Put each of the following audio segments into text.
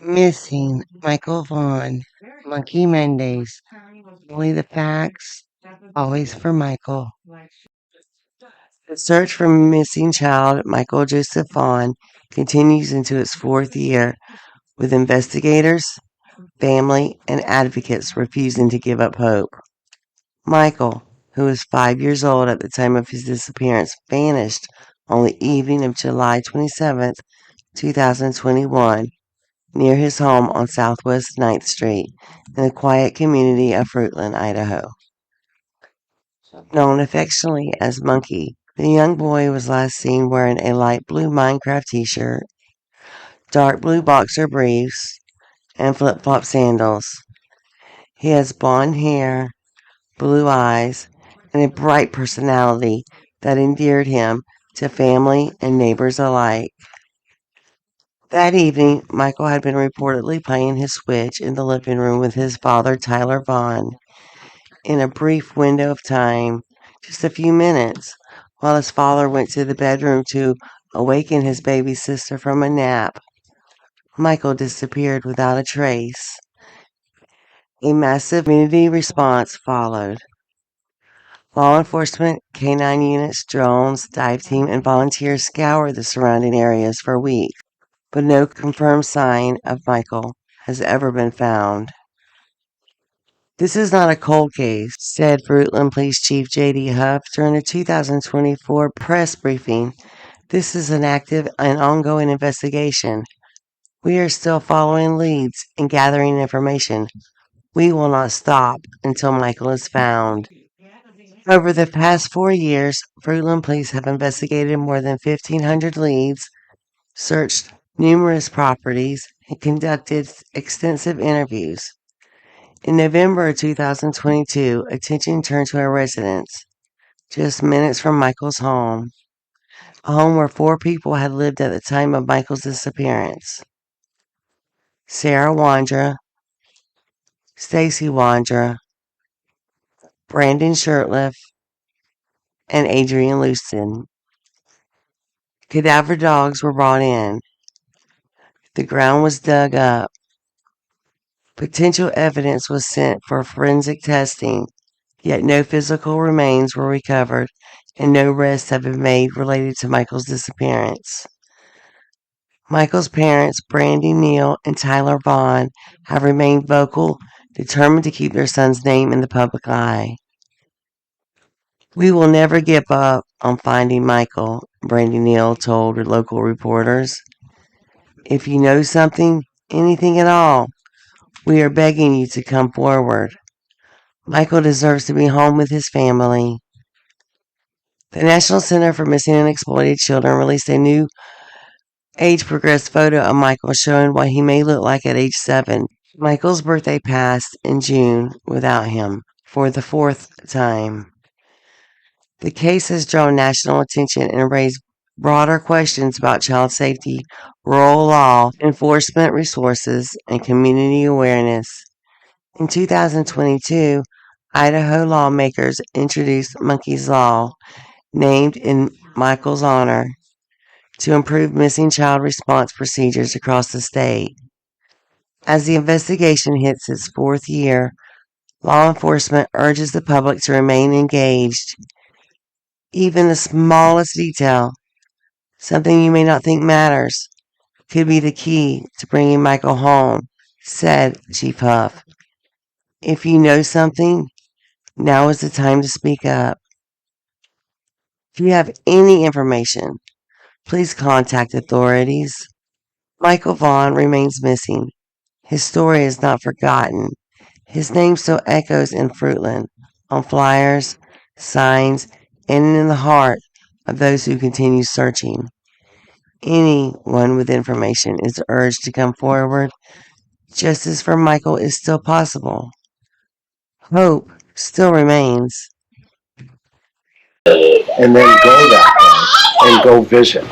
Missing Michael Vaughan, Monkey Mondays. Only the facts, always for Michael. The search for missing child Michael Joseph Vaughan continues into its fourth year, with investigators, family, and advocates refusing to give up hope. Michael, who was 5 years old at the time of his disappearance, vanished on the evening of July 27th, 2021, near his home on Southwest Ninth Street in the quiet community of Fruitland, Idaho. Known affectionately as Monkey, the young boy was last seen wearing a light blue Minecraft t-shirt, dark blue boxer briefs, and flip-flop sandals. He has blonde hair, blue eyes, and a bright personality that endeared him to family and neighbors alike. That evening, Michael had been reportedly playing his Switch in the living room with his father, Tyler Vaughn. In a brief window of time, just a few minutes, while his father went to the bedroom to awaken his baby sister from a nap, Michael disappeared without a trace. A massive community response followed. Law enforcement, canine units, drones, dive team, and volunteers scoured the surrounding areas for weeks, but no confirmed sign of Michael has ever been found. This is not a cold case, said Fruitland Police Chief J.D. Huff during a 2024 press briefing. This is an active and ongoing investigation. We are still following leads and gathering information. We will not stop until Michael is found. Over the past 4 years, Fruitland Police have investigated more than 1,500 leads, searched numerous properties, and conducted extensive interviews. In November of 2022, attention turned to a residence just minutes from Michael's home, a home where four people had lived at the time of Michael's disappearance: Sarah Wandra, Stacy Wandra, Brandon Shirtliff, and Adrian Lucen. Cadaver dogs were brought in. The ground was dug up. Potential evidence was sent for forensic testing, yet no physical remains were recovered and no arrests have been made related to Michael's disappearance. Michael's parents, Brandy Neal and Tyler Vaughn, have remained vocal, determined to keep their son's name in the public eye. We will never give up on finding Michael, Brandy Neal told local reporters. If you know something, anything at all, we are begging you to come forward. Michael deserves to be home with his family. The National Center for Missing and Exploited Children released a new age-progressed photo of Michael showing what he may look like at age 7. Michael's birthday passed in June without him for the fourth time. The case has drawn national attention and raised broader questions about child safety, rural law enforcement resources, and community awareness. In 2022, Idaho lawmakers introduced Monkey's Law, named in Michael's honor, to improve missing child response procedures across the state. As the investigation hits its fourth year, law enforcement urges the public to remain engaged. Even the smallest detail, something you may not think matters, could be the key to bringing Michael home, said Chief Huff. If you know something, now is the time to speak up. If you have any information, please contact authorities. Michael Vaughn remains missing. His story is not forgotten. His name still echoes in Fruitland, on flyers, signs, and in the heart of those who continue searching. Anyone with information is urged to come forward. Justice for Michael is still possible. Hope still remains. And then go that way and go visit.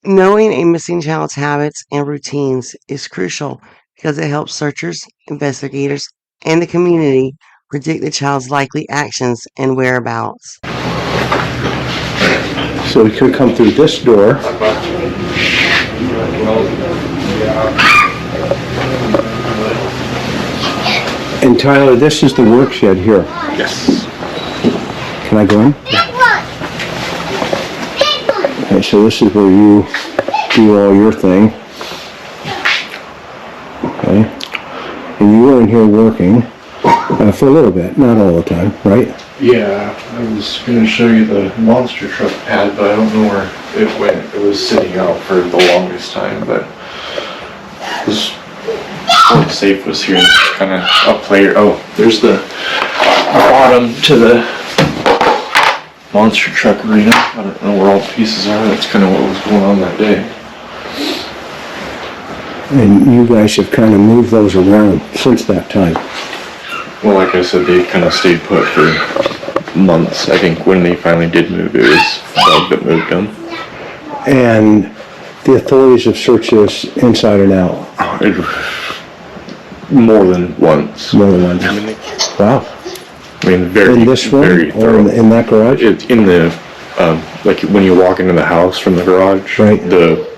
Knowing a missing child's habits and routines is crucial because it helps searchers, investigators, and the community predict the child's likely actions and whereabouts. So we could come through this door. And Tyler, this is the work shed here. Yes. Can I go in? Okay, so this is where you do all your thing. Okay. And you were in here working for a little bit, not all the time, right? Yeah, I was going to show you the monster truck pad, but I don't know where it went. It was sitting out for the longest time, but this the safe was here. It's kind of up layer. Oh, there's the bottom to the monster truck arena. I don't know where all the pieces are. That's kind of what was going on that day. And you guys have kind of moved those around since that time. Well, like I said, they kind of stayed put for months. I think when they finally did move, it was Doug that moved them. And the authorities have searched this inside and out. More than once. More than once. Wow. I mean, very, in this room very thorough. Or in that garage? It's in the, like when you walk into the house from the garage, right. The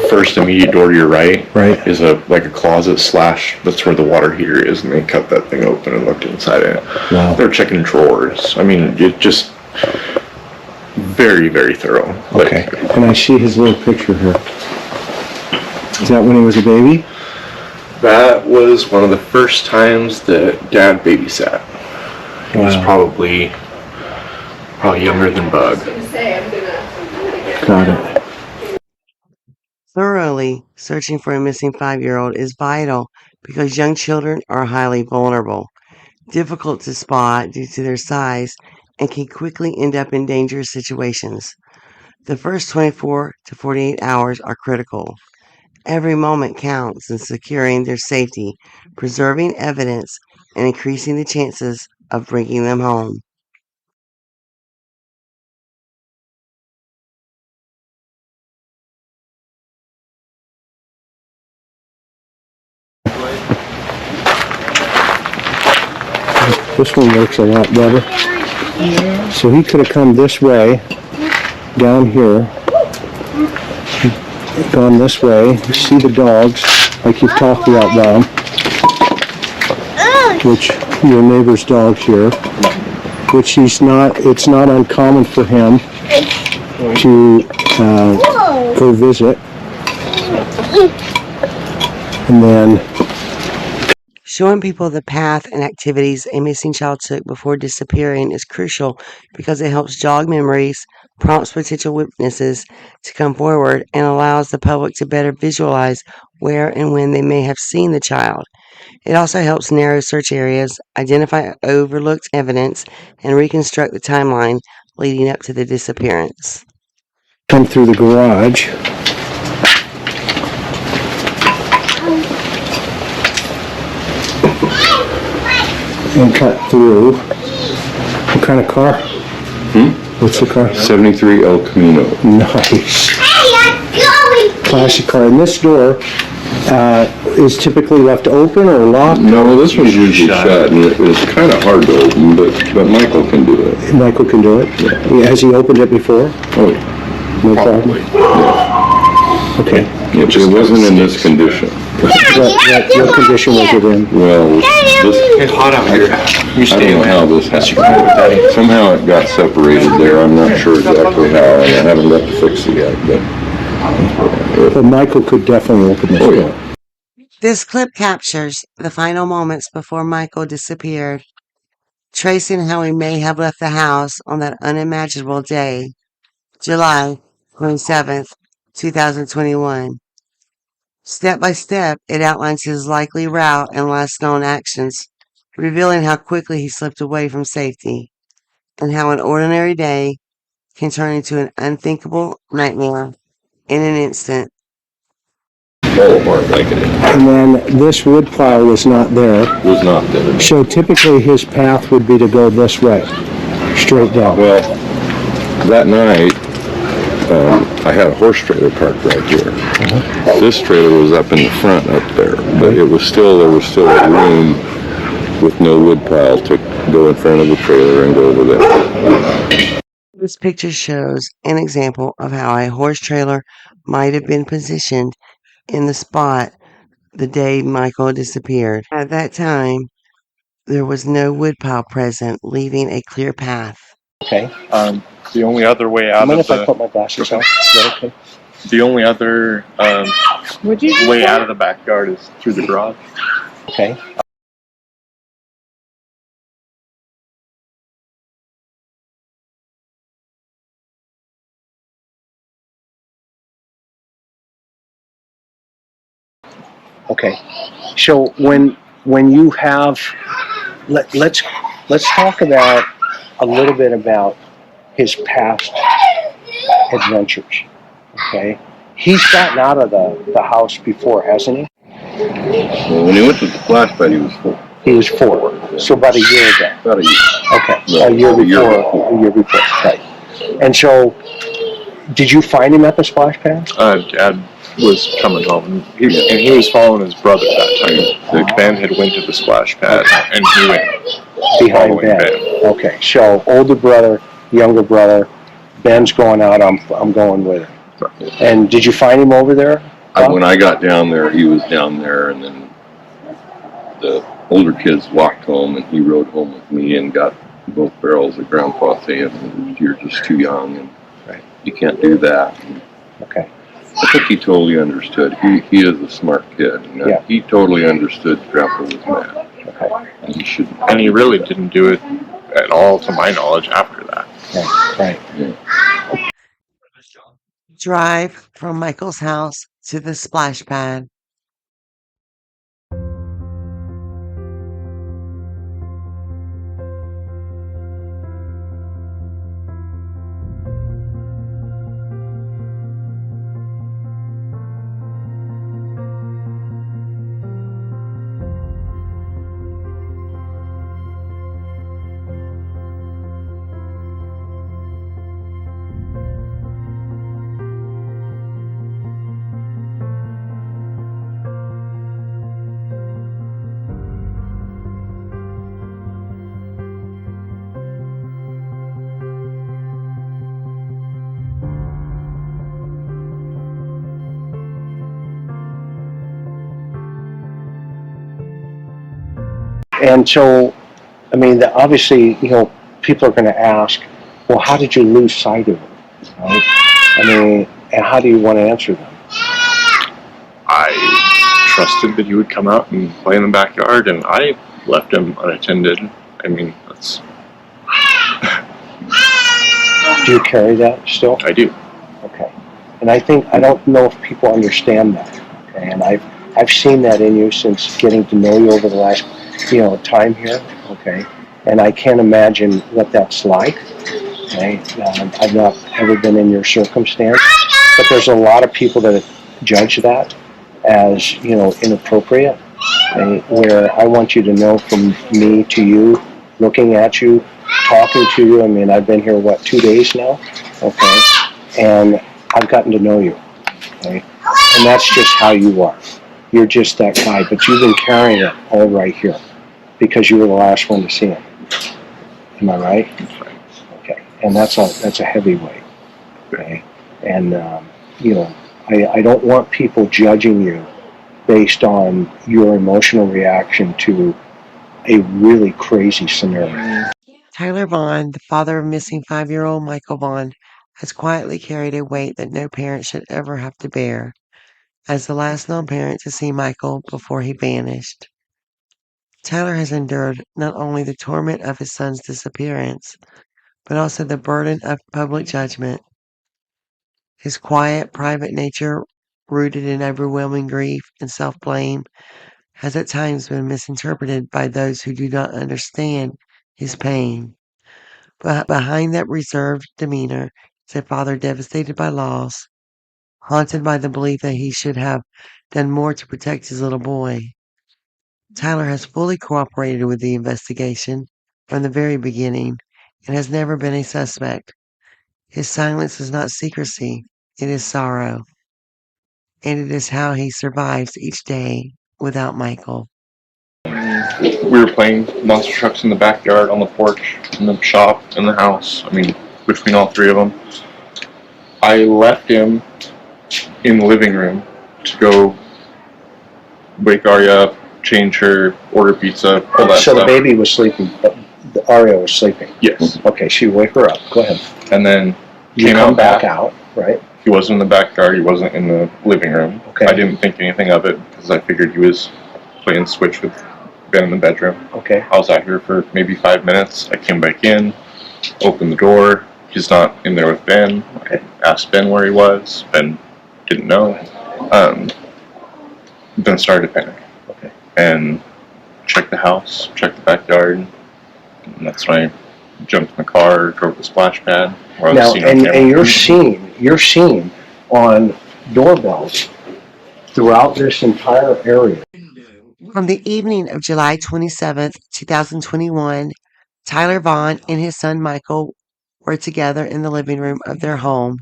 first immediate door to your right, is like a closet slash, that's where the water heater is, and they cut that thing open and looked inside it. Wow. They're checking drawers. I mean, it just very, very thorough. Okay. And I see his little picture here. Is that when he was a baby? That was one of the first times that Dad babysat. He was probably younger than Bug. Got it. Thoroughly searching for a missing 5-year-old is vital because young children are highly vulnerable, difficult to spot due to their size, and can quickly end up in dangerous situations. The first 24 to 48 hours are critical. Every moment counts in securing their safety, preserving evidence, and increasing the chances of bringing them home. This one works a lot better. Yeah. So he could have come this way, down here, gone this way. You see the dogs, like you've talked about them, which your neighbor's dogs here, which it's not uncommon for him to go visit. And then Showing people the path and activities a missing child took before disappearing is crucial because it helps jog memories, prompts potential witnesses to come forward, and allows the public to better visualize where and when they may have seen the child. It also helps narrow search areas, identify overlooked evidence, and reconstruct the timeline leading up to the disappearance. Come through the garage. And cut through. What kind of car? What's the car? 73 El Camino. Nice. Classic car. And this door is typically left open or locked? No, this one's usually shut, and it's kind of hard to open, but Michael can do it. Michael can do it? Yeah. Has he opened it before? Oh, yeah. No problem? Yeah. Okay. It wasn't in this condition. What condition was it in? Well, It's hot out here. You I don't know how this happened. Somehow it got separated there. I'm not sure exactly how, and I haven't got to fix it yet, But Michael could definitely open this door. This clip captures the final moments before Michael disappeared, tracing how he may have left the house on that unimaginable day, July 27th, 2021. Step by step, it outlines his likely route and last known actions, revealing how quickly he slipped away from safety, and how an ordinary day can turn into an unthinkable nightmare in an instant. fall apart like it is. And then this wood pile was not there. It was not there. So typically his path would be to go this way, straight down. Well, that night, I had a horse trailer parked right here. This trailer was up in the front up there, but there was still a room with no wood pile to go in front of the trailer and go over there. This picture shows an example of how a horse trailer might have been positioned in the spot the day Michael disappeared. At that time, There was no woodpile present, leaving a clear path. Okay. The only other way Do you out mind of if I the put my glasses on? Is that okay? the only other way out of the backyard is through the garage. Okay. Okay. So when you have let's talk about a little bit about his past adventures. Okay. He's gotten out of the house before, hasn't he? Well, when he went to the splash pad, he was 4. He was 4. So about a year ago. About a year. Okay. No, a year a year before. A year before. Right. And so, did you find him at the splash pad? Dad was coming home, and he was following his brother that time. Ben had went to the splash pad, and he went Behind following Ben. Okay. So older brother, younger brother. Ben's going out. I'm going with him. Right. And did you find him over there? When I got down there, he was down there, and then the older kids walked home, and he rode home with me and got both barrels of Grandpa saying, "You're just too young, and right. You can't do that." And okay. I think he totally understood. He is a smart kid. And yeah. He totally understood Grandpa was mad. Okay. And he shouldn't. And he really didn't do it at all, to my knowledge, after that. Right. Yeah. Drive from Michael's house to the splash pad. And so, I mean, obviously, people are going to ask, well, how did you lose sight of him? Right? I mean, and how do you want to answer them? I trusted that he would come out and play in the backyard, and I left him unattended. I mean, that's... Do you carry that still? I do. Okay. And I don't know if people understand that. Okay. And I've seen that in you since getting to know you over the last, time here. Okay. And I can't imagine what that's like. Okay. I've not ever been in your circumstance, but there's a lot of people that judge that as, inappropriate. Okay. Where I want you to know, from me to you, looking at you, talking to you. I mean, I've been here, 2 days now? Okay. And I've gotten to know you. Okay. And that's just how you are. You're just that guy, but you've been carrying it all right here because you were the last one to see him. Am I right? Okay. And that's a heavy weight. Okay. And, I don't want people judging you based on your emotional reaction to a really crazy scenario. Tyler Vaughan, the father of missing 5-year-old Michael Vaughan, has quietly carried a weight that no parent should ever have to bear, as the last known parent to see Michael before he vanished. Tyler has endured not only the torment of his son's disappearance, but also the burden of public judgment. His quiet, private nature, rooted in overwhelming grief and self-blame, has at times been misinterpreted by those who do not understand his pain. But behind that reserved demeanor is a father devastated by loss, haunted by the belief that he should have done more to protect his little boy. Tyler has fully cooperated with the investigation from the very beginning and has never been a suspect. His silence is not secrecy, it is sorrow. And it is how he survives each day without Michael. We were playing monster trucks in the backyard, on the porch, in the shop, in the house. I mean, between all three of them. I left him in the living room to go wake Arya up, change her, order pizza, all that So stuff. the baby was sleeping, the Aria was sleeping? Yes. Okay, so you wake her up. Go ahead. And then You come back out, right? He wasn't in the backyard. He wasn't in the living room. Okay. I didn't think anything of it because I figured he was playing Switch with Ben in the bedroom. Okay. I was out here for maybe 5 minutes. I came back in, opened the door. He's not in there with Ben. Okay. I asked Ben where he was. Ben didn't know. Then started to panic. Okay. And checked the house, checked the backyard. And that's when I jumped in the car, drove the splash pad. Where I was Now, seen on camera. and you're seen on doorbells throughout this entire area. On the evening of July 27th, 2021, Tyler Vaughan and his son Michael were together in the living room of their home.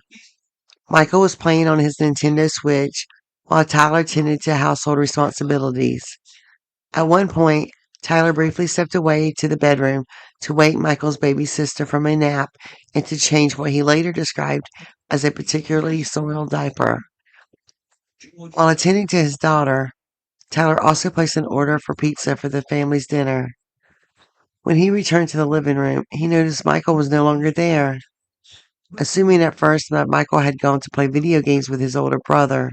Michael was playing on his Nintendo Switch while Tyler tended to household responsibilities. At one point, Tyler briefly stepped away to the bedroom to wake Michael's baby sister from a nap and to change what he later described as a particularly soiled diaper. While attending to his daughter, Tyler also placed an order for pizza for the family's dinner. When he returned to the living room, he noticed Michael was no longer there. Assuming at first that Michael had gone to play video games with his older brother,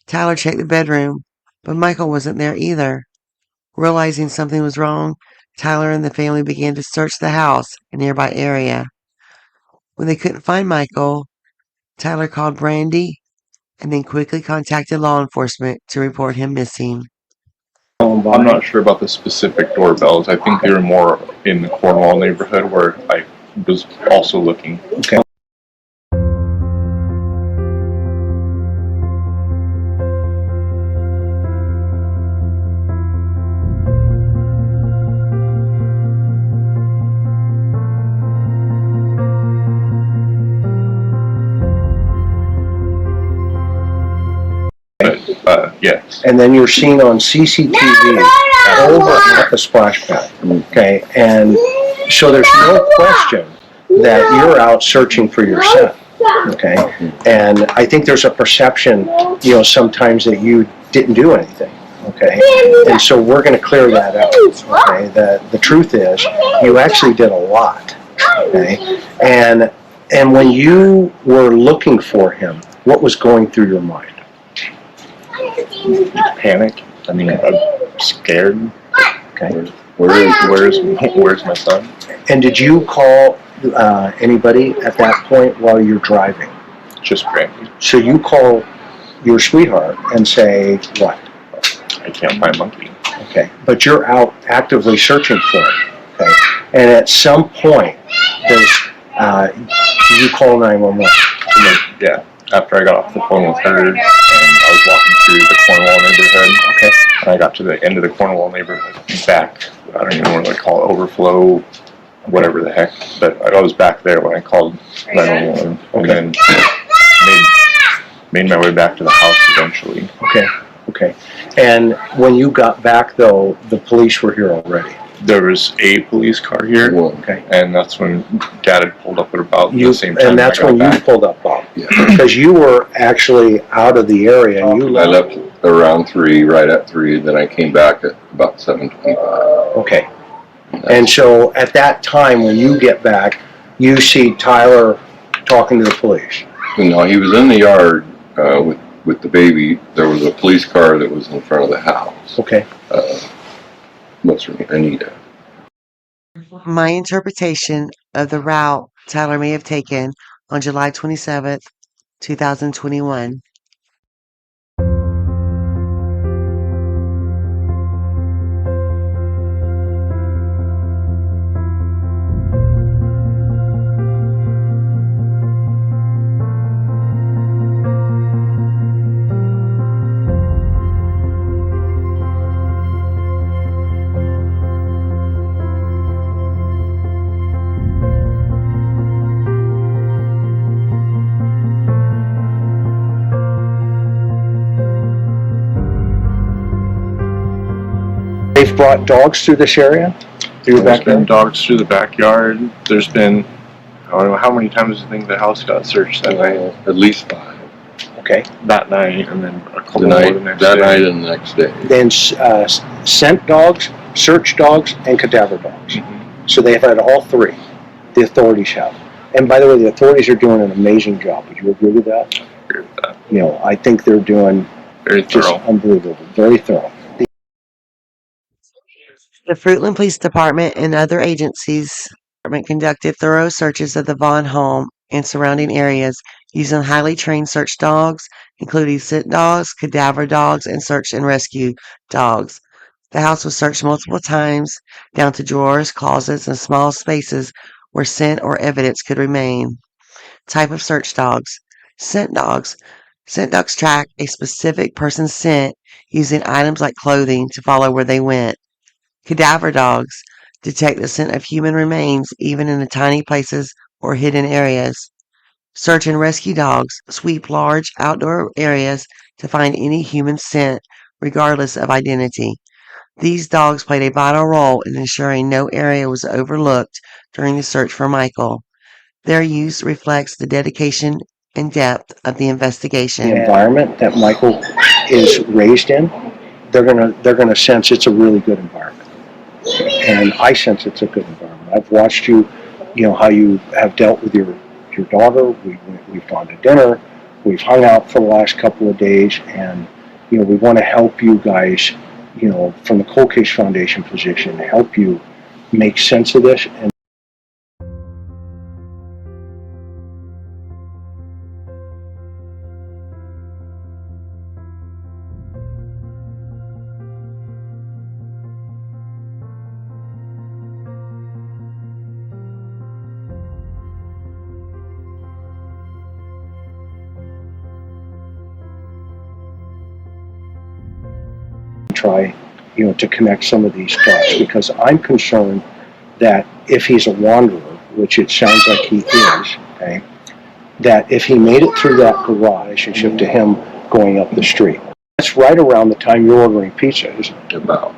Tyler checked the bedroom, but Michael wasn't there either. Realizing something was wrong, Tyler and the family began to search the house and nearby area. When they couldn't find Michael, Tyler called Brandy and then quickly contacted law enforcement to report him missing. I'm not sure about the specific doorbells. I think they were more in the Cornwall neighborhood where I was also looking. Okay. Yes. And then you're seen on CCTV over at the splash pad. Okay, and so there's no question that you're out searching for your son. Okay, and I think there's a perception, sometimes that you didn't do anything. Okay, and so we're going to clear that up. Okay, the truth is you actually did a lot. Okay, and when you were looking for him, what was going through your mind? Panic. I mean, I'm scared. Okay. Where's my son? And did you call anybody at that point while you're driving? Just Brandy. So you call your sweetheart and say what? I can't find Monkey. Okay. But you're out actively searching for him. Okay. And at some point, you call 911. Yeah. After I got off the phone with her and I was walking through the Cornwall neighborhood. Okay. And I got to the end of the Cornwall neighborhood back. I don't even know what they call it, overflow, whatever the heck. But I was back there when I called 911. And then made my way back to the house eventually. Okay. And when you got back, though, the police were here already. There was a police car here. Okay. And that's when Dad had pulled up at about the same time. And that's when you pulled up, Bob. Yeah. Because you were actually out of the area. And you I left around 3, right at 3, then I came back at about 7:25. Okay. And so at that time, when you get back, you see Tyler talking to the police. No, he was in the yard with the baby. There was a police car that was in front of the house. Okay. What's her name? Anita. My interpretation of the route Tyler may have taken on July 27th, 2021. They've brought dogs through this area? Through the There's been backyard? dogs through the backyard. There's been, I don't know how many times I think the house got searched that night. At least 5. Okay. that night, and then a couple The more night, the next that day. night and the next day. Then scent dogs, search dogs, and cadaver dogs. Mhm. So they've had all three. The authorities have. And by the way, the authorities are doing an amazing job. Would you agree with that? I agree with that. You know, I think they're doing Very just thorough. unbelievable, very thorough. The Fruitland Police Department and other agencies conducted thorough searches of the Vaughan home and surrounding areas using highly trained search dogs, including scent dogs, cadaver dogs, and search and rescue dogs. The house was searched multiple times, down to drawers, closets, and small spaces where scent or evidence could remain. Type of search dogs. Scent dogs. Scent dogs track a specific person's scent using items like clothing to follow where they went. Cadaver dogs detect the scent of human remains even in the tiny places or hidden areas. Search and rescue dogs sweep large outdoor areas to find any human scent, regardless of identity. These dogs played a vital role in ensuring no area was overlooked during the search for Michael. Their use reflects the dedication and depth of the investigation. The environment that Michael is raised in, they're gonna sense it's a really good environment. And I sense it's a good environment. I've watched you, you know, how you have dealt with your daughter. We've gone to dinner. We've hung out for the last couple of days, and you know, we want to help you guys, you know, from the Cold Case Foundation position, help you make sense of this and try, you know, to connect some of these dots, because I'm concerned that if he's a wanderer, which it sounds like he is, okay, that if he made it through that garage, and shift to him going up the street. That's right around the time you're ordering pizza, isn't it? About.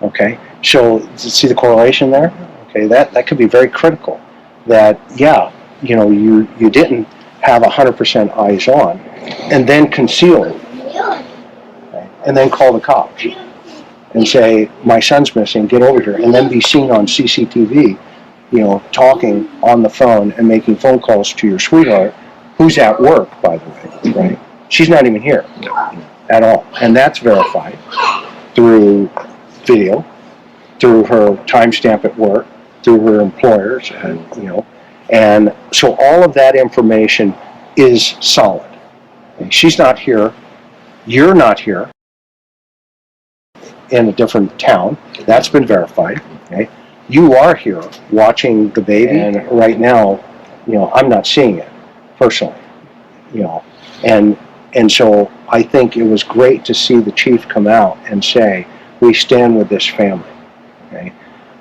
Okay, so see the correlation there? Okay, that could be very critical. That, yeah, you know, you didn't have 100% eyes on, and then conceal it, okay, and then call the cops and say, my son's missing, get over here, and then be seen on CCTV, you know, talking on the phone and making phone calls to your sweetheart, who's at work, by the way, right? She's not even here at all, and that's verified through video, through her timestamp at work, through her employers, and you know, and so all of that information is solid. And she's not here, you're not here, in a different town. That's been verified. Okay, you are here watching the baby, and right now, you know, I'm not seeing it personally. You know, and so I think it was great to see the chief come out and say, we stand with this family. Okay,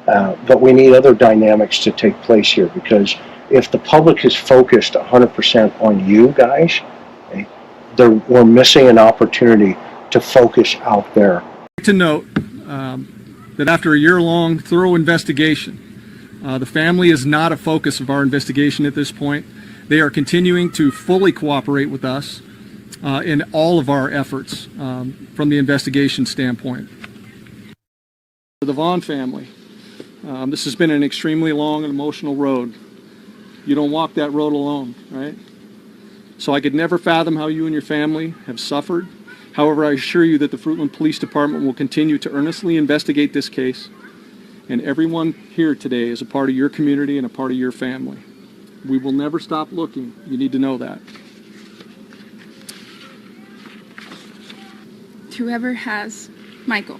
but we need other dynamics to take place here, because if the public is focused 100% on you guys, okay, we're missing an opportunity to focus out there. To note that after a year-long thorough investigation, the family is not a focus of our investigation at this point. They are continuing to fully cooperate with us in all of our efforts from the investigation standpoint. For the Vaughan family, this has been an extremely long and emotional road. You don't walk that road alone, right? So I could never fathom how you and your family have suffered. However, I assure you that the Fruitland Police Department will continue to earnestly investigate this case, and everyone here today is a part of your community and a part of your family. We will never stop looking. You need to know that. Whoever has Michael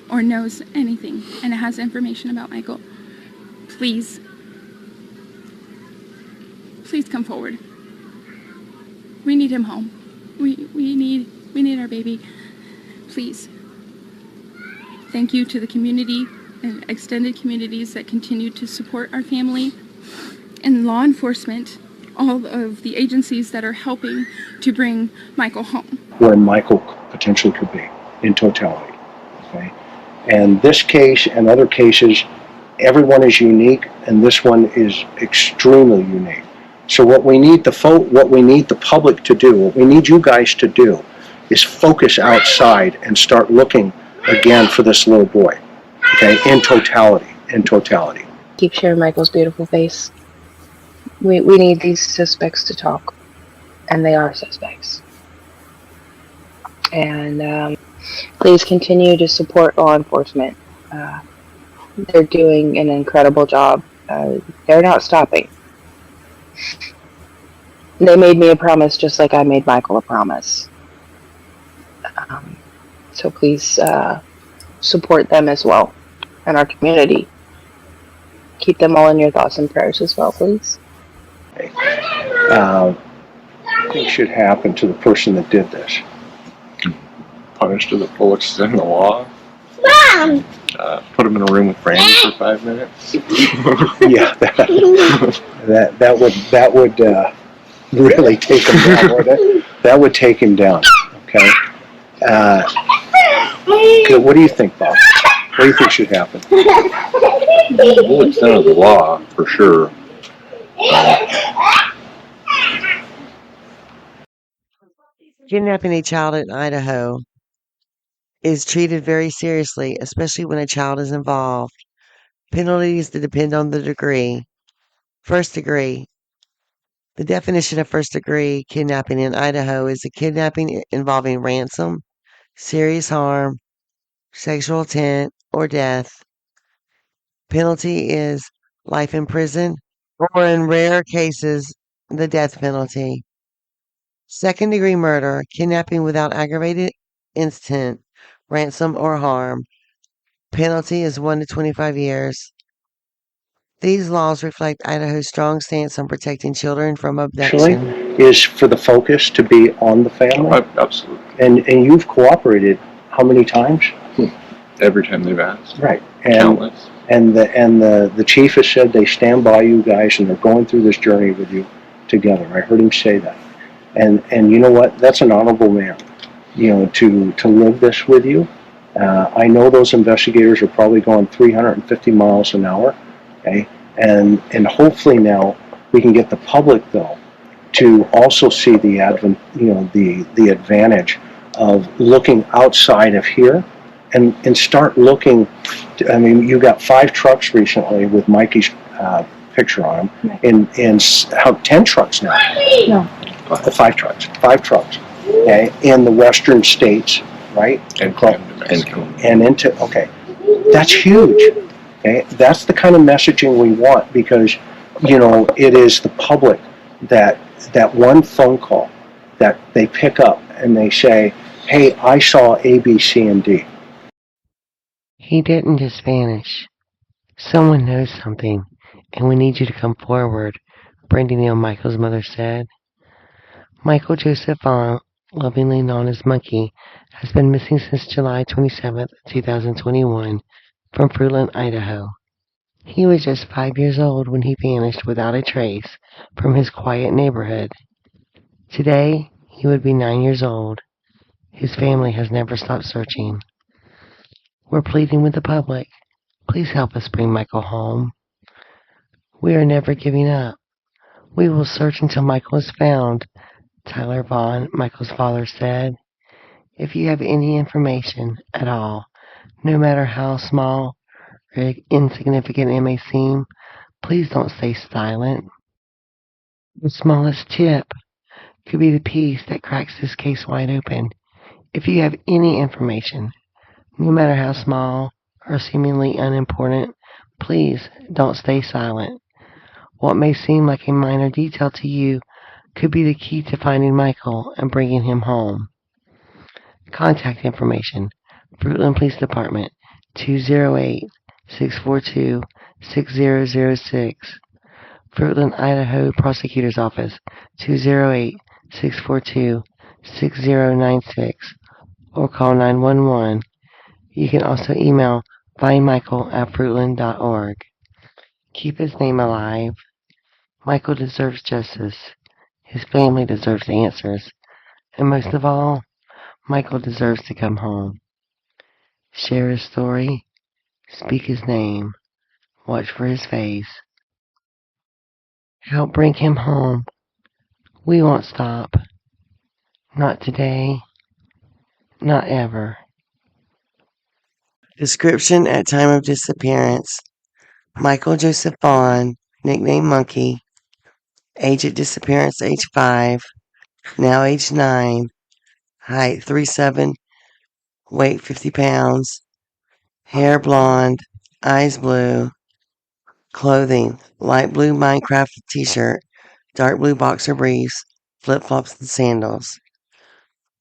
or knows anything and has information about Michael, please come forward. We need him home. We need our baby. Please. Thank you to the community and extended communities that continue to support our family, and law enforcement, all of the agencies that are helping to bring Michael home. Where Michael potentially could be in totality. Okay, and this case and other cases, everyone is unique, and this one is extremely unique So what we need the public to do, what we need you guys to do, is focus outside and start looking again for this little boy. Okay, in totality, in totality. Keep sharing Michael's beautiful face. We need these suspects to talk, and they are suspects. And please continue to support law enforcement. They're doing an incredible job. They're not stopping. They made me a promise just like I made Michael a promise. So please support them as well and our community. Keep them all in your thoughts and prayers as well, please. What should happen to the person that did this? Punished to the full extent of the law. Put him in a room with Brandy for 5 minutes. Yeah, that would really take him down, wouldn't it? That would take him down. Okay. What do you think, Bob? What do you think should happen? The full extent of the law, for sure. Kidnapping a child in Idaho is treated very seriously, especially when a child is involved. Penalties that depend on the degree. First degree. The definition of first degree kidnapping in Idaho is a kidnapping involving ransom, serious harm, sexual intent, or death. Penalty is life in prison, or in rare cases, the death penalty. Second degree murder, kidnapping without aggravated intent, ransom, or harm. Penalty is 1 to 25 years. These laws reflect Idaho's strong stance on protecting children from Actually, abduction. is for the focus to be on the family. Absolutely. And you've cooperated how many times? Every time they've asked. Right. And Countless. and the chief has said they stand by you guys and they're going through this journey with you together. I heard him say that. And you know what? That's an honorable man. You know, to live this with you. I know those investigators are probably going 350 miles an hour. Okay. And hopefully now we can get the public though to also see the advantage of looking outside of here and start looking. I mean, you got 5 trucks recently with Mikey's picture on them, and how 10 trucks now? No. 5 trucks. 5 trucks. Okay, in the western states, right? And into okay, that's huge. Okay, that's the kind of messaging we want because it is the public that one phone call that they pick up and they say, "Hey, I saw A, B, C, and D." He didn't just vanish. Someone knows something, and we need you to come forward, Brandy Neal Michael's mother said. Michael Joseph Vaughan, lovingly known as Monkey, has been missing since July 27, 2021, from Fruitland, Idaho. He was just 5 years old when he vanished without a trace from his quiet neighborhood. Today, he would be 9 years old. His family has never stopped searching. We're pleading with the public. Please help us bring Michael home. We are never giving up. We will search until Michael is found, Tyler Vaughan, Michael's father, said. If you have any information at all, no matter how small or insignificant it may seem, please don't stay silent. The smallest tip could be the piece that cracks this case wide open. If you have any information, no matter how small or seemingly unimportant, please don't stay silent. What may seem like a minor detail to you could be the key to finding Michael and bringing him home. Contact information: Fruitland Police Department, 208-642-6006. Fruitland, Idaho Prosecutor's Office, 208-642-6096. Or call 911. You can also email findmichael@fruitland.org. Keep his name alive. Michael deserves justice. His family deserves answers. And most of all, Michael deserves to come home. Share his story. Speak his name. Watch for his face. Help bring him home. We won't stop. Not today. Not ever. Description at time of disappearance. Michael Joseph Vaughan, nicknamed Monkey. Age at disappearance, age 5. Now age 9. Height 3'7", weight 50 pounds. Hair blonde, eyes blue. Clothing, light blue Minecraft t-shirt, dark blue boxer briefs, flip-flops and sandals.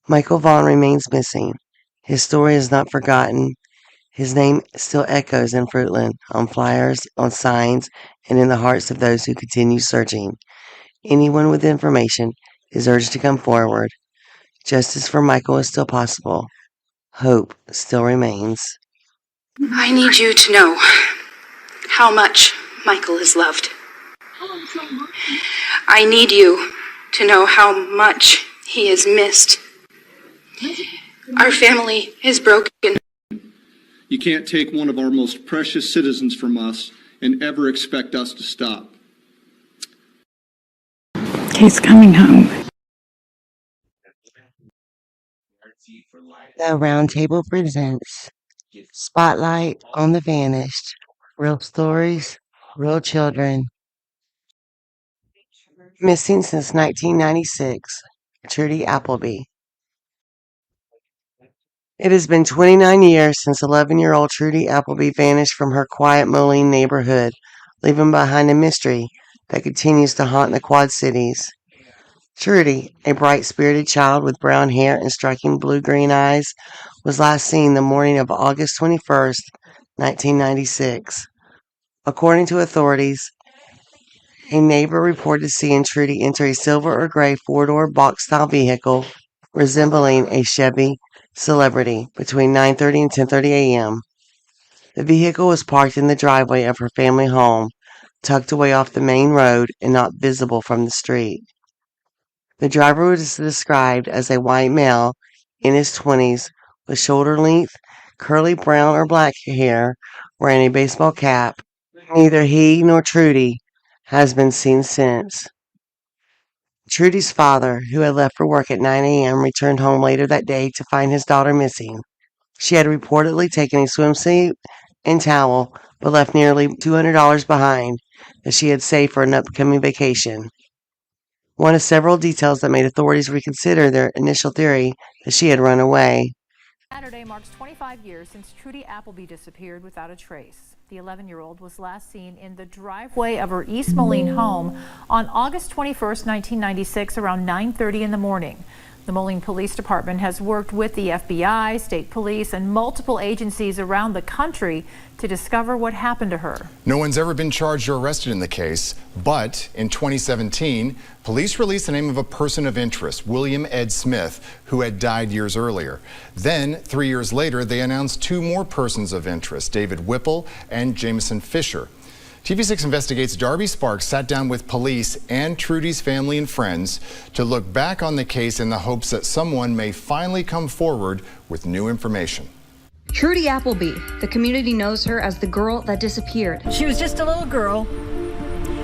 Michael Vaughan remains missing. His story is not forgotten. His name still echoes in Fruitland, on flyers, on signs, and in the hearts of those who continue searching. Anyone with information is urged to come forward. Justice for Michael is still possible. Hope still remains. I need you to know how much Michael is loved. I need you to know how much he is missed. Our family is broken. You can't take one of our most precious citizens from us and ever expect us to stop. He's coming home. The Roundtable presents Spotlight on the Vanished. Real stories, real children. Missing since 1996. Trudy Appleby. It has been 29 years since 11-year-old Trudy Appleby vanished from her quiet Moline neighborhood, leaving behind a mystery that continues to haunt the Quad Cities. Trudy, a bright-spirited child with brown hair and striking blue-green eyes, was last seen the morning of August 21st, 1996. According to authorities, a neighbor reported seeing Trudy enter a silver or gray four-door box-style vehicle resembling a Chevy Celebrity between 9:30 and 10:30 a.m. The vehicle was parked in the driveway of her family home, tucked away off the main road and not visible from the street. The driver was described as a white male in his 20s with shoulder-length, curly brown or black hair, wearing a baseball cap. Neither he nor Trudy has been seen since. Trudy's father, who had left for work at 9 a.m., returned home later that day to find his daughter missing. She had reportedly taken a swimsuit and towel, but left nearly $200 behind that she had saved for an upcoming vacation. One of several details that made authorities reconsider their initial theory that she had run away. Saturday marks 25 years since Trudy Appleby disappeared without a trace. The 11-year-old was last seen in the driveway of her East Moline home on August 21st, 1996, around 9:30 in the morning. The Moline Police Department has worked with the FBI, state police, and multiple agencies around the country to discover what happened to her. No one's ever been charged or arrested in the case, but in 2017, police released the name of a person of interest, William Ed Smith, who had died years earlier. Then, 3 years later, they announced two more persons of interest, David Whipple and Jameson Fisher. TV6 Investigates Darby Sparks sat down with police and Trudy's family and friends to look back on the case in the hopes that someone may finally come forward with new information. Trudy Appleby, the community knows her as the girl that disappeared. She was just a little girl.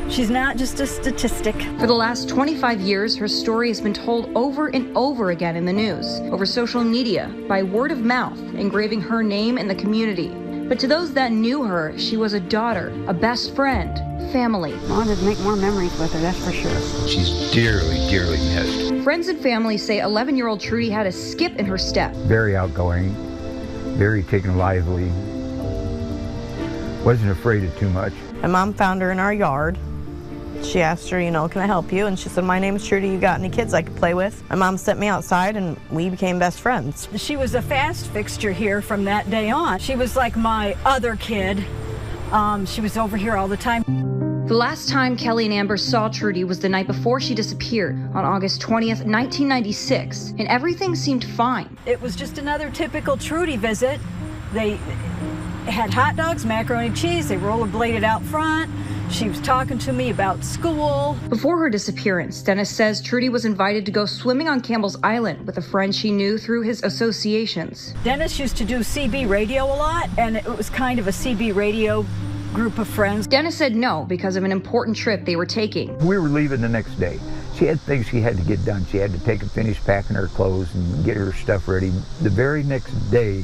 She's not just a statistic. For the last 25 years, her story has been told over and over again in the news, over social media, by word of mouth, engraving her name in the community. But to those that knew her, she was a daughter, a best friend, family. I wanted to make more memories with her, that's for sure. She's dearly, dearly missed. Friends and family say 11-year-old Trudy had a skip in her step. Very outgoing, very taken lively, wasn't afraid of too much. My mom found her in our yard. She asked her, can I help you? And she said, my name is Trudy, you got any kids I could play with? My mom sent me outside and we became best friends. She was a fast fixture here from that day on. She was like my other kid. She was over here all the time. The last time Kelly and Amber saw Trudy was the night before she disappeared, on August 20th, 1996, and everything seemed fine. It was just another typical Trudy visit. They had hot dogs, macaroni and cheese, they rollerbladed out front. She was talking to me about school. Before her disappearance, Dennis says Trudy was invited to go swimming on Campbell's Island with a friend she knew through his associations. Dennis used to do CB radio a lot, and it was kind of a CB radio group of friends. Dennis said no because of an important trip they were taking. We were leaving the next day. She had things she had to get done. She had to take and finish packing her clothes and get her stuff ready. The very next day,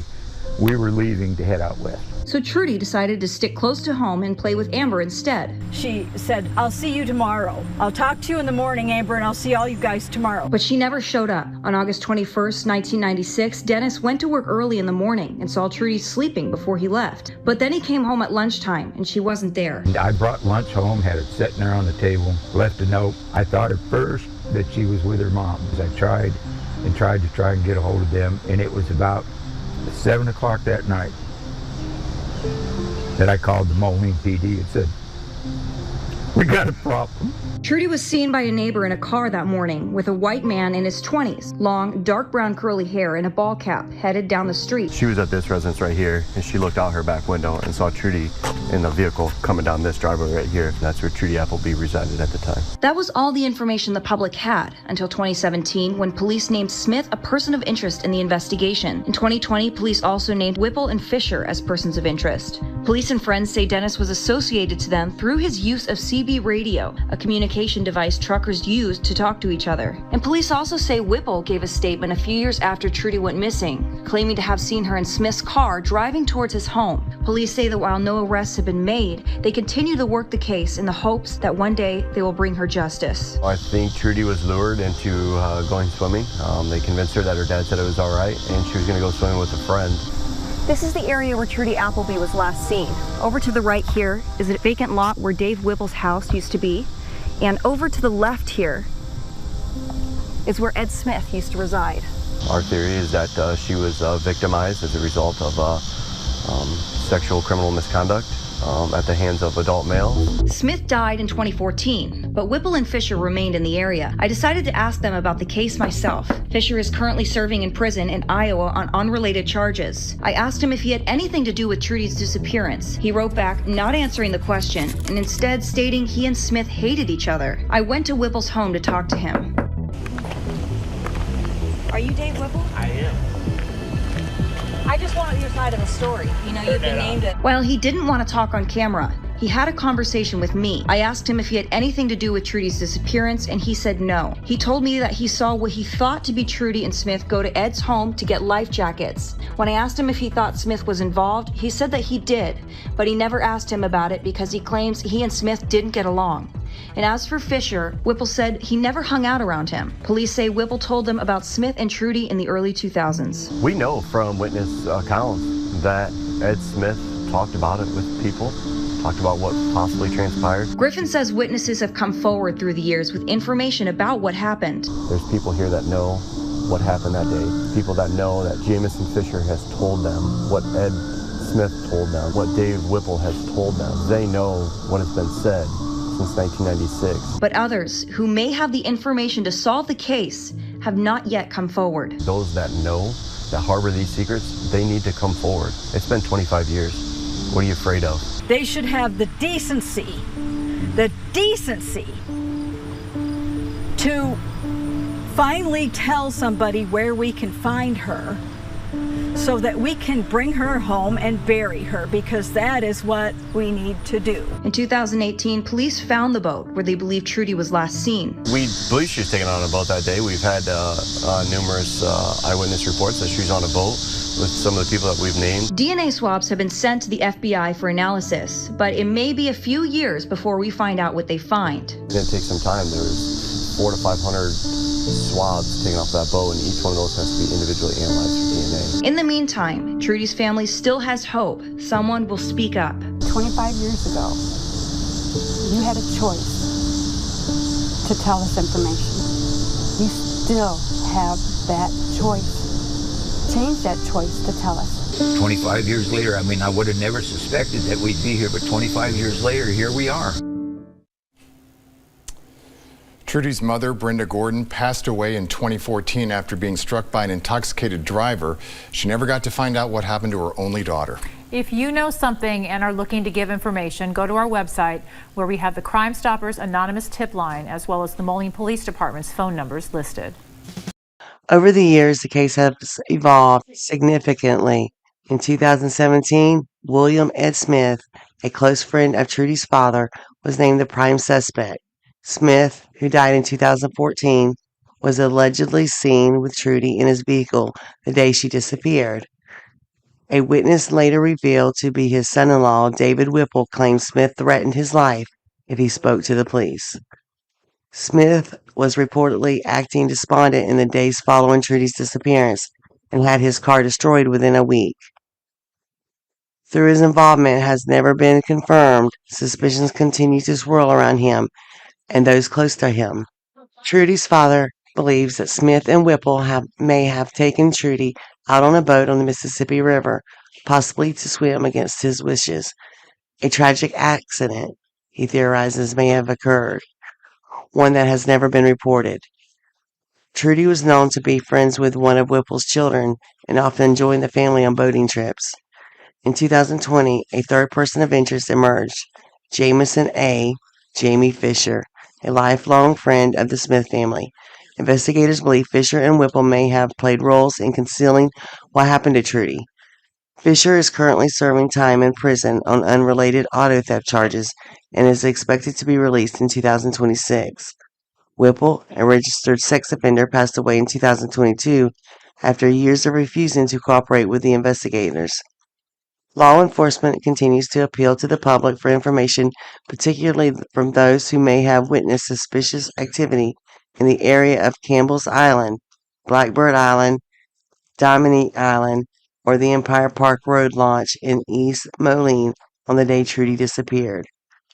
we were leaving to head out west. So Trudy decided to stick close to home and play with Amber instead. She said, I'll see you tomorrow. I'll talk to you in the morning, Amber, and I'll see all you guys tomorrow. But she never showed up. On August 21st, 1996, Dennis went to work early in the morning and saw Trudy sleeping before he left. But then he came home at lunchtime and she wasn't there. And I brought lunch home, had it sitting there on the table, left a note. I thought at first that she was with her mom. I tried and get a hold of them, and it was about 7 o'clock that night that I called the Moline PD and said, we got a problem. Trudy was seen by a neighbor in a car that morning with a white man in his 20s, long, dark brown curly hair and a ball cap, headed down the street. She was at this residence right here, and she looked out her back window and saw Trudy in the vehicle coming down this driveway right here. That's where Trudy Appleby resided at the time. That was all the information the public had until 2017, when police named Smith a person of interest in the investigation. In 2020, police also named Whipple and Fisher as persons of interest. Police and friends say Dennis was associated to them through his use of CB radio, a communication device truckers used to talk to each other. And police also say Whipple gave a statement a few years after Trudy went missing, claiming to have seen her in Smith's car driving towards his home. Police say that while no arrests have been made, they continue to work the case in the hopes that one day they will bring her justice. I think Trudy was lured into going swimming. They convinced her that her dad said it was all right, and she was going to go swimming with a friend. This is the area where Trudy Appleby was last seen. Over to the right here is a vacant lot where Dave Whipple's house used to be. And over to the left here is where Ed Smith used to reside. Our theory is that she was victimized as a result of sexual criminal misconduct at the hands of adult males. Smith died in 2014, but Whipple and Fisher remained in the area. I decided to ask them about the case myself. Fisher is currently serving in prison in Iowa on unrelated charges. I asked him if he had anything to do with Trudy's disappearance. He wrote back, not answering the question, and instead stating he and Smith hated each other. I went to Whipple's home to talk to him. Are you Dave Whipple? I am. I just want your side of the story. You know, you've been named it. While he didn't want to talk on camera, he had a conversation with me. I asked him if he had anything to do with Trudy's disappearance, and he said no. He told me that he saw what he thought to be Trudy and Smith go to Ed's home to get life jackets. When I asked him if he thought Smith was involved, he said that he did, but he never asked him about it because he claims he and Smith didn't get along. And as for Fisher, Whipple said he never hung out around him. Police say Whipple told them about Smith and Trudy in the early 2000s. We know from witness accounts that Ed Smith talked about it with people, talked about what possibly transpired. Griffin says witnesses have come forward through the years with information about what happened. There's people here that know what happened that day, people that know that Jamison Fisher has told them what Ed Smith told them, what Dave Whipple has told them. They know what has been said since 1996. But others who may have the information to solve the case have not yet come forward. Those that know, that harbor these secrets, they need to come forward. It's been 25 years. What are you afraid of? They should have the decency to finally tell somebody where we can find her so that we can bring her home and bury her, because that is what we need to do. In 2018, police found the boat where they believe Trudy was last seen. We believe she was taken on a boat that day. We've had numerous eyewitness reports that she was on a boat with some of the people that we've named. DNA swabs have been sent to the FBI for analysis, but it may be a few years before we find out what they find. It's going to take some time. There's 400 to 500 swabs taken off that boat, and each one of those has to be individually analyzed for DNA. In the meantime, Trudy's family still has hope someone will speak up. 25 years ago, you had a choice to tell us information. You still have that choice. Change that choice to tell us. 25 years later, I mean, I would have never suspected that we'd be here, but 25 years later, here we are. Trudy's mother, Brenda Gordon, passed away in 2014 after being struck by an intoxicated driver. She never got to find out what happened to her only daughter. If you know something and are looking to give information, go to our website where we have the Crime Stoppers anonymous tip line as well as the Moline Police Department's phone numbers listed. Over the years, the case has evolved significantly. In 2017, William Ed Smith a close friend of Trudy's father, was named the prime suspect. Smith, who died in 2014, was allegedly seen with Trudy in his vehicle the day she disappeared. A witness later revealed to be his son-in-law, David Whipple, claimed Smith threatened his life if he spoke to the police. Smith was reportedly acting despondent in the days following Trudy's disappearance and had his car destroyed within a week. Though his involvement has never been confirmed, suspicions continue to swirl around him and those close to him. Trudy's father believes that Smith and Whipple may have taken Trudy out on a boat on the Mississippi River, possibly to swim against his wishes. A tragic accident, he theorizes, may have occurred, one that has never been reported. Trudy was known to be friends with one of Whipple's children and often joined the family on boating trips. In 2020, a third person of interest emerged, Jamison A. Jamie Fisher, a lifelong friend of the Smith family. Investigators believe Fisher and Whipple may have played roles in concealing what happened to Trudy. Fisher is currently serving time in prison on unrelated auto theft charges and is expected to be released in 2026. Whipple, a registered sex offender, passed away in 2022 after years of refusing to cooperate with the investigators. Law enforcement continues to appeal to the public for information, particularly from those who may have witnessed suspicious activity in the area of Campbell's Island, Blackbird Island, Dominique Island, or the Empire Park Road launch in East Moline on the day Trudy disappeared.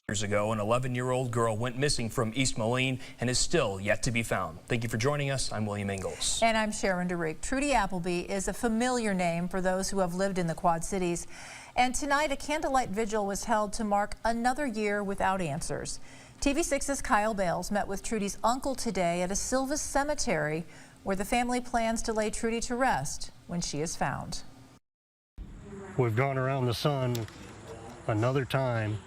Years ago, an 11-year-old girl went missing from East Moline and is still yet to be found. Thank you for joining us. I'm William Ingalls. And I'm Sharon DeRick. Trudy Appleby is a familiar name for those who have lived in the Quad Cities. And tonight, a candlelight vigil was held to mark another year without answers. TV6's Kyle Bales met with Trudy's uncle today at a Silvis cemetery where the family plans to lay Trudy to rest when she is found. We've gone around the sun another time,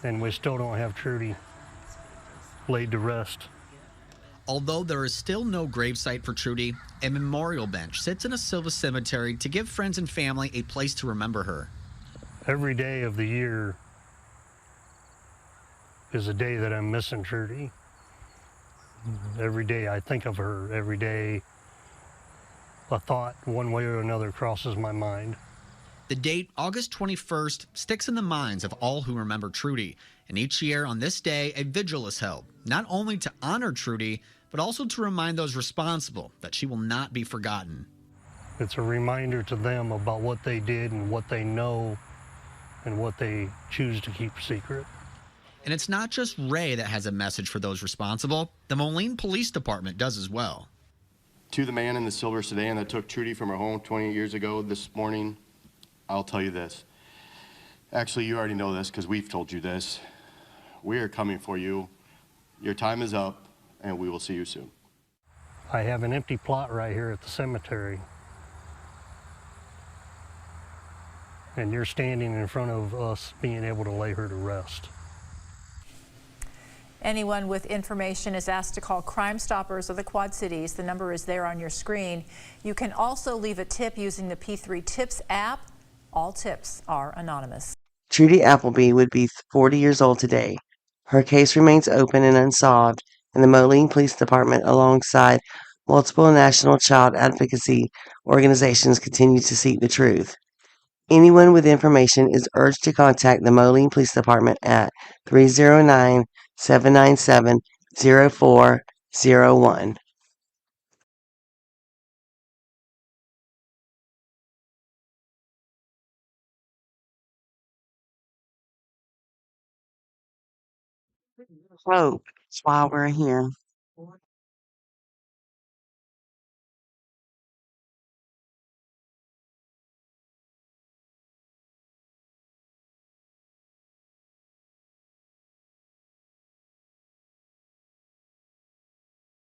and we still don't have Trudy laid to rest. Although there is still no gravesite for Trudy, a memorial bench sits in a Silvis cemetery to give friends and family a place to remember her. Every day of the year is a day that I'm missing Trudy. Every day I think of her. Every day a thought, one way or another, crosses my mind. The date, August 21st, sticks in the minds of all who remember Trudy. And each year on this day, a vigil is held, not only to honor Trudy, but also to remind those responsible that she will not be forgotten. It's a reminder to them about what they did and what they know and what they choose to keep secret. And it's not just Ray that has a message for those responsible. The Moline Police Department does as well. To the man in the silver sedan that took Trudy from her home 20 years ago this morning, I'll tell you this. Actually, you already know this because we've told you this. We are coming for you. Your time is up, and we will see you soon. I have an empty plot right here at the cemetery. And you're standing in front of us being able to lay her to rest. Anyone with information is asked to call Crime Stoppers of the Quad Cities. The number is there on your screen. You can also leave a tip using the P3 Tips app. All tips are anonymous. Trudy Appleby would be 40 years old today. Her case remains open and unsolved, and the Moline Police Department, alongside multiple national child advocacy organizations, continue to seek the truth. Anyone with information is urged to contact the Moline Police Department at 309-797-0401. Hope, that's why we're here.